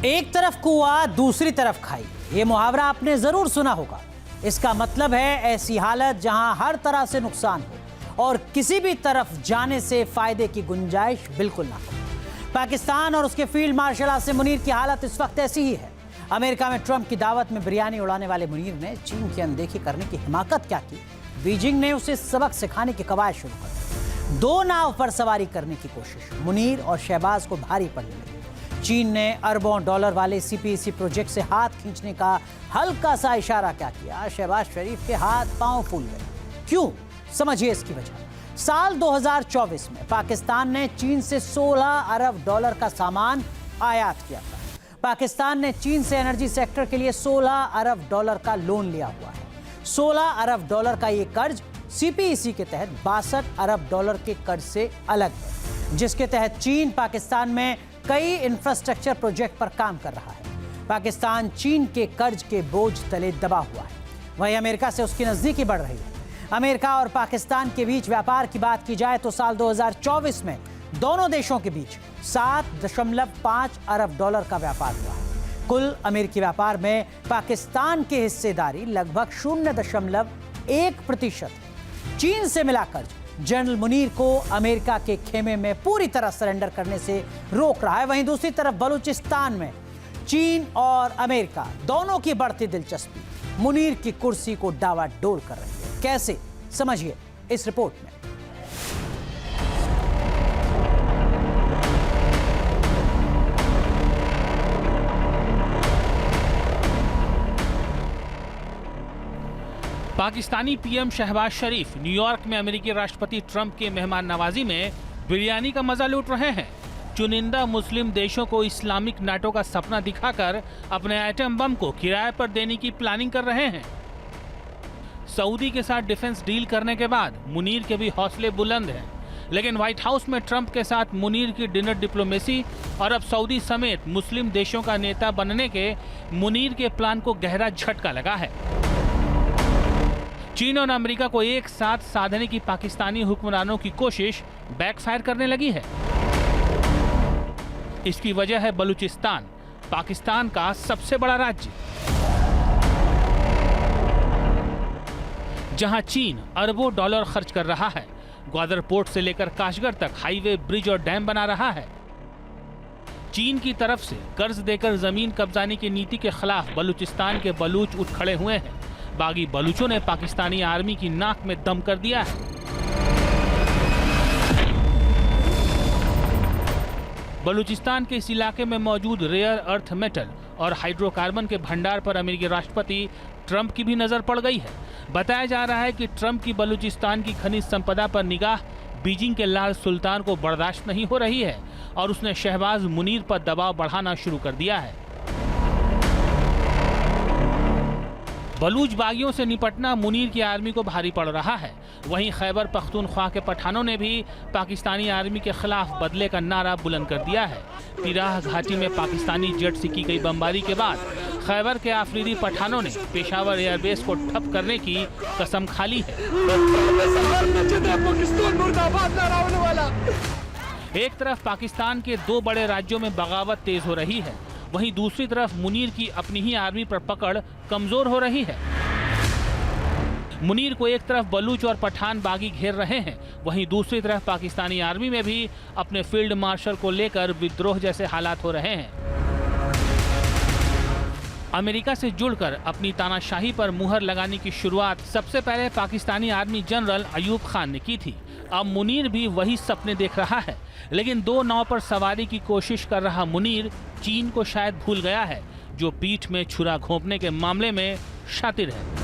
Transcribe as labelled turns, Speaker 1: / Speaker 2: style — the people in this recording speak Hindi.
Speaker 1: एक तरफ कुआं दूसरी तरफ खाई, ये मुहावरा आपने जरूर सुना होगा। इसका मतलब है ऐसी हालत जहां हर तरह से नुकसान हो और किसी भी तरफ जाने से फायदे की गुंजाइश बिल्कुल ना हो। पाकिस्तान और उसके फील्ड मार्शल आसिम मुनीर की हालत इस वक्त ऐसी ही है। अमेरिका में ट्रंप की दावत में बिरयानी उड़ाने वाले मुनीर ने चीन की अनदेखी करने की हिमाकत क्या की। बीजिंग ने उसे सबक सिखाने की कवायद शुरू कर दी। दो नाव पर सवारी करने की कोशिश मुनीर और शहबाज को भारी पड़ने लगी। चीन ने अरबों डॉलर वाले सीपीईसी प्रोजेक्ट से हाथ खींचने का हल्का सा इशारा क्या किया, शहबाज शरीफ के हाथ पांव फूल गए। क्यों? समझिए इसकी वजह। साल 2024 में पाकिस्तान ने चीन से 16 अरब डॉलर का सामान आयात किया था। पाकिस्तान ने चीन से एनर्जी सेक्टर के लिए 16 अरब डॉलर का लोन लिया हुआ है। 16 अरब डॉलर का ये कर्ज सीपीईसी के तहत 62 अरब डॉलर के कर्ज से अलग है, जिसके तहत चीन पाकिस्तान में कई इंफ्रास्ट्रक्चर प्रोजेक्ट पर काम कर रहा है। पाकिस्तान चीन के कर्ज के बोझ तले दबा हुआ है। वहीं अमेरिका से उसकी नजदीकी बढ़ रही है। अमेरिका और पाकिस्तान के बीच व्यापार की बात की जाए तो साल 2024 में दोनों देशों के बीच 7.5 अरब डॉलर का व्यापार हुआ है। कुल अमेरिकी व्यापार में पाकिस्तान की हिस्सेदारी लगभग 0.1% है। चीन से मिला कर्ज जनरल मुनीर को अमेरिका के खेमे में पूरी तरह सरेंडर करने से रोक रहा है। वहीं दूसरी तरफ बलूचिस्तान में चीन और अमेरिका दोनों की बढ़ती दिलचस्पी मुनीर की कुर्सी को डावाडोल कर रही है। कैसे? समझिए इस रिपोर्ट में।
Speaker 2: पाकिस्तानी पीएम शहबाज शरीफ न्यूयॉर्क में अमेरिकी राष्ट्रपति ट्रंप के मेहमान नवाजी में बिरयानी का मजा लूट रहे हैं। चुनिंदा मुस्लिम देशों को इस्लामिक नाटो का सपना दिखाकर अपने आइटम बम को किराए पर देने की प्लानिंग कर रहे हैं। सऊदी के साथ डिफेंस डील करने के बाद मुनीर के भी हौसले बुलंद हैं, लेकिन व्हाइट हाउस में ट्रंप के साथ मुनीर की डिनर डिप्लोमेसी और अब सऊदी समेत मुस्लिम देशों का नेता बनने के मुनीर के प्लान को गहरा झटका लगा है। चीन और अमेरिका को एक साथ साधने की पाकिस्तानी हुक्मरानों की कोशिश बैकफायर करने लगी है। इसकी वजह है बलूचिस्तान, पाकिस्तान का सबसे बड़ा राज्य, जहां चीन अरबों डॉलर खर्च कर रहा है। ग्वादर पोर्ट से लेकर काशगर तक हाईवे, ब्रिज और डैम बना रहा है। चीन की तरफ से कर्ज देकर जमीन कब्जाने की नीति के खिलाफ बलूचिस्तान के बलूच उठ खड़े हुए हैं। बागी बलूचों ने पाकिस्तानी आर्मी की नाक में दम कर दिया है। बलूचिस्तान के इस इलाके में मौजूद रेयर अर्थ मेटल और हाइड्रोकार्बन के भंडार पर अमेरिकी राष्ट्रपति ट्रंप की भी नजर पड़ गई है। बताया जा रहा है कि ट्रंप की बलूचिस्तान की खनिज संपदा पर निगाह बीजिंग के लाल सुल्तान को बर्दाश्त नहीं हो रही है और उसने शहबाज मुनीर पर दबाव बढ़ाना शुरू कर दिया है। बलूच बागियों से निपटना मुनीर की आर्मी को भारी पड़ रहा है। वहीं खैबर पख्तूनख्वा के पठानों ने भी पाकिस्तानी आर्मी के खिलाफ बदले का नारा बुलंद कर दिया है। तिराह घाटी में पाकिस्तानी जेट से की गई बमबारी के बाद खैबर के आफरीदी पठानों ने पेशावर एयरबेस को ठप करने की कसम खा ली है। एक तरफ पाकिस्तान के दो बड़े राज्यों में बगावत तेज हो रही है, वहीं दूसरी तरफ मुनीर की अपनी ही आर्मी पर पकड़ कमजोर हो रही है। मुनीर को एक तरफ बलूच और पठान बागी घेर रहे हैं, वहीं दूसरी तरफ पाकिस्तानी आर्मी में भी अपने फील्ड मार्शल को लेकर विद्रोह जैसे हालात हो रहे हैं। अमेरिका से जुड़कर अपनी तानाशाही पर मुहर लगाने की शुरुआत सबसे पहले पाकिस्तानी आर्मी जनरल अयूब खान ने की थी। अब मुनीर भी वही सपने देख रहा है, लेकिन दो नाव पर सवारी की कोशिश कर रहा मुनीर चीन को शायद भूल गया है, जो पीठ में छुरा घोंपने के मामले में शातिर है।